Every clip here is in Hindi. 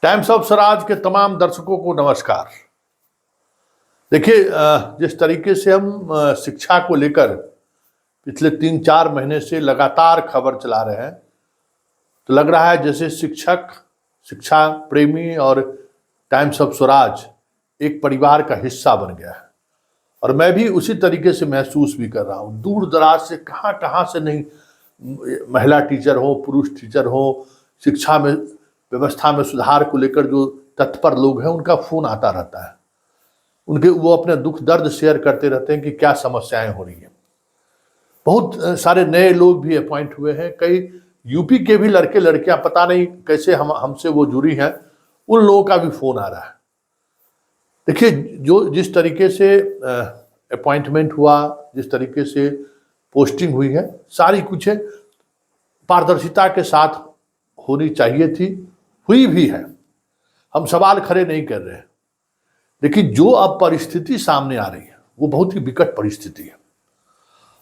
टाइम्स ऑफ स्वराज के तमाम दर्शकों को नमस्कार। देखिए, जिस तरीके से हम शिक्षा को लेकर पिछले 3-4 महीने से लगातार खबर चला रहे हैं, तो लग रहा है जैसे शिक्षक, शिक्षा प्रेमी और टाइम्स ऑफ स्वराज एक परिवार का हिस्सा बन गया है। और मैं भी उसी तरीके से महसूस भी कर रहा हूँ। दूर दराज से कहाँ कहाँ से नहीं, महिला टीचर हो, पुरुष टीचर हो, शिक्षा में व्यवस्था में सुधार को लेकर जो तत्पर लोग हैं, उनका फोन आता रहता है। वो अपने दुख दर्द शेयर करते रहते हैं कि क्या समस्याएं हो रही हैं। बहुत सारे नए लोग भी अपॉइंट हुए हैं, कई यूपी के भी लड़के लड़कियां, पता नहीं कैसे हमसे वो जुड़ी हैं, उन लोगों का भी फोन आ रहा है। देखिए, जिस तरीके से अपॉइंटमेंट हुआ, जिस तरीके से पोस्टिंग हुई है, सारी कुछ पारदर्शिता के साथ होनी चाहिए थी, हुई भी है। हम सवाल खड़े नहीं कर रहे हैं, लेकिन जो अब परिस्थिति सामने आ रही है वो बहुत ही विकट परिस्थिति है।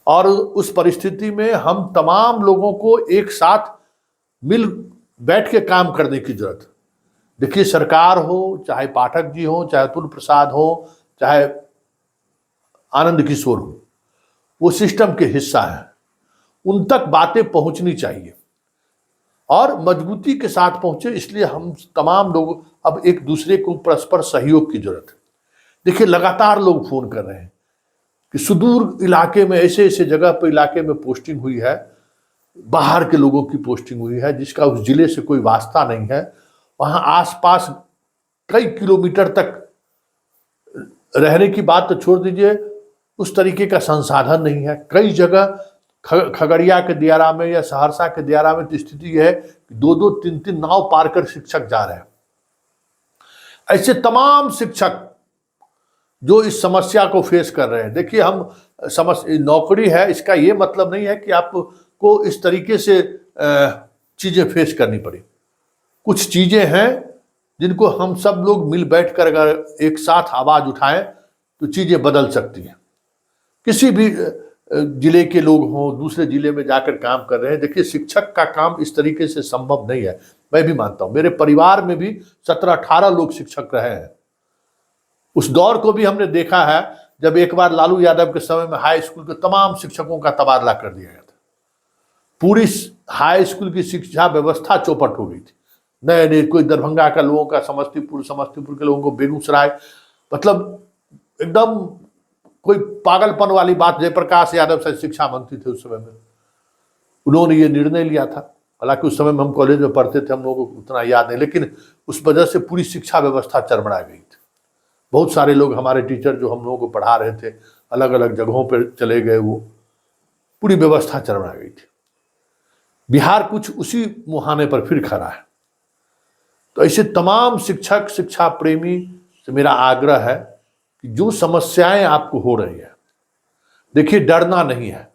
और उस परिस्थिति में हम तमाम लोगों को एक साथ मिल बैठ के काम करने की जरूरत है। देखिए, सरकार हो, चाहे पाठक जी हो, चाहे अतुल प्रसाद हो, चाहे आनंद किशोर हो, वो सिस्टम के हिस्सा है। उन तक बातें पहुंचनी चाहिए और मजबूती के साथ पहुंचे। इसलिए हम तमाम लोग अब एक दूसरे को परस्पर सहयोग की जरूरत है। देखिए, लगातार लोग फोन कर रहे हैं कि सुदूर इलाके में, ऐसे ऐसे जगह पर इलाके में पोस्टिंग हुई है, बाहर के लोगों की पोस्टिंग हुई है जिसका उस जिले से कोई वास्ता नहीं है। वहां आसपास कई किलोमीटर तक रहने की बात तो छोड़ दीजिए, उस तरीके का संसाधन नहीं है। कई जगह खगड़िया के दियारा में या सहरसा के दियारा में तो स्थिति यह है कि 2-2, 3-3 नाव पार कर शिक्षक जा रहे हैं। ऐसे तमाम शिक्षक जो इस समस्या को फेस कर रहे हैं। देखिए, हम नौकरी है, इसका ये मतलब नहीं है कि आपको इस तरीके से चीजें फेस करनी पड़ी। कुछ चीजें हैं जिनको हम सब लोग मिल बैठ कर अगर एक साथ आवाज उठाएं तो चीजें बदल सकती हैं। किसी भी जिले के लोग हों, दूसरे जिले में जाकर काम कर रहे हैं। देखिए, शिक्षक का काम इस तरीके से संभव नहीं है। मैं भी मानता हूं, मेरे परिवार में भी 17-18 लोग शिक्षक रहे हैं। उस दौर को भी हमने देखा है जब एक बार लालू यादव के समय में हाई स्कूल के तमाम शिक्षकों का तबादला कर दिया गया था। पूरी हाई स्कूल की शिक्षा व्यवस्था चौपट हो गई थी। नए कोई दरभंगा का लोगों का समस्तीपुर के लोगों को बेगूसराय, मतलब एकदम कोई पागलपन वाली बात। जयप्रकाश यादव शायद शिक्षा मंत्री थे उस समय में, उन्होंने ये निर्णय लिया था। हालांकि उस समय में हम कॉलेज में पढ़ते थे, हम लोगों को उतना याद नहीं, लेकिन उस वजह से पूरी शिक्षा व्यवस्था चरमरा गई थी। बहुत सारे लोग, हमारे टीचर जो हम लोगों को पढ़ा रहे थे, अलग अलग जगहों पर चले गए, वो पूरी व्यवस्था चरमरा गई थी। बिहार कुछ उसी मुहाने पर फिर खड़ा है। तो ऐसे तमाम शिक्षक, शिक्षा प्रेमी से मेरा आग्रह है कि जो समस्याएं आपको हो रही है, देखिए, डरना नहीं है।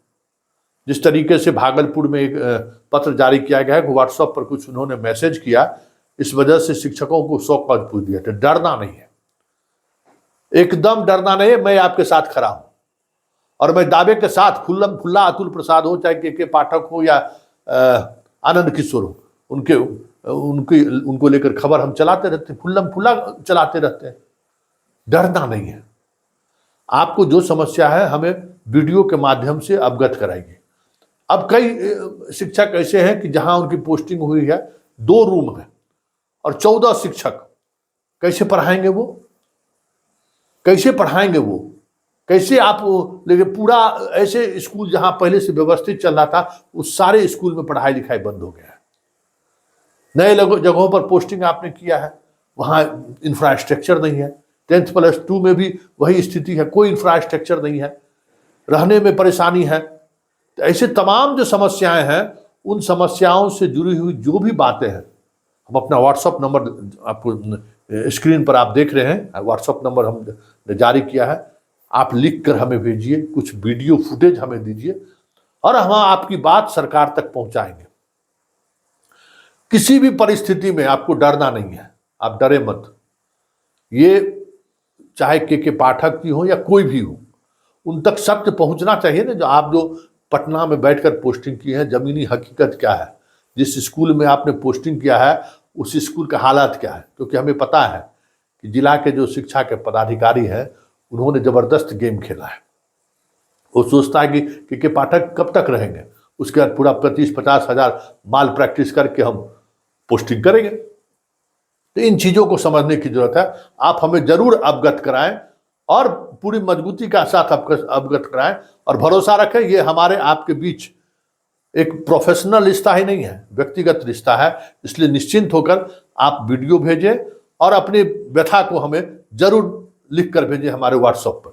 जिस तरीके से भागलपुर में एक पत्र जारी किया गया है, व्हाट्सएप पर कुछ उन्होंने मैसेज किया, इस वजह से शिक्षकों को सौ कौज पूछ दिया था। डरना नहीं है, एकदम डरना नहीं है। मैं आपके साथ खड़ा हूं और मैं दावे के साथ खुल्लम खुल्ला, अतुल प्रसाद हो, चाहे के पाठक हो या आनंद किशोर हो, उनको लेकर खबर हम चलाते रहते हैं, खुल्लम खुल्ला चलाते रहते हैं। डरना नहीं है। आपको जो समस्या है हमें वीडियो के माध्यम से अवगत कराइए। अब कई शिक्षक ऐसे हैं कि जहां उनकी पोस्टिंग हुई है, 2 रूम है और 14 शिक्षक। कैसे पढ़ाएंगे वो? कैसे पढ़ाएंगे वो? कैसे आप? लेकिन पूरा ऐसे स्कूल जहां पहले से व्यवस्थित चल रहा था, उस सारे स्कूल में पढ़ाई लिखाई बंद हो गया है। नए जगहों पर पोस्टिंग आपने किया है, वहां इंफ्रास्ट्रक्चर नहीं है। 10th+2 में भी वही स्थिति है, कोई इंफ्रास्ट्रक्चर नहीं है, रहने में परेशानी है। तो ऐसे तमाम जो समस्याएं हैं, उन समस्याओं से जुड़ी हुई जो भी बातें हैं, हम अपना व्हाट्सएप नंबर आपको स्क्रीन पर आप देख रहे हैं, व्हाट्सएप नंबर हमने जारी किया है। आप लिख कर हमें भेजिए, कुछ वीडियो फुटेज हमें दीजिए और हम आपकी बात सरकार तक पहुंचाएंगे। किसी भी परिस्थिति में आपको डरना नहीं है, आप डरे मत। ये चाहे के पाठक की हो या कोई भी हो, उन तक सत्य पहुंचना चाहिए ना। जो पटना में बैठकर पोस्टिंग की है, जमीनी हकीकत क्या है, जिस स्कूल में आपने पोस्टिंग किया है उस स्कूल का हालात क्या है, क्योंकि हमें पता है कि जिला के जो शिक्षा के पदाधिकारी हैं उन्होंने जबरदस्त गेम खेला है। वो सोचता है कि पाठक कब तक रहेंगे, उसके बाद पूरा 25-50 हजार माल प्रैक्टिस करके हम पोस्टिंग करेंगे। तो इन चीजों को समझने की जरूरत है। आप हमें जरूर अवगत कराएं और पूरी मजबूती का साथ अवगत कराएं और भरोसा रखें, ये हमारे आपके बीच एक प्रोफेशनल रिश्ता ही नहीं है, व्यक्तिगत रिश्ता है। इसलिए निश्चिंत होकर आप वीडियो भेजें और अपनी व्यथा को हमें जरूर लिख कर भेजें हमारे व्हाट्सएप पर।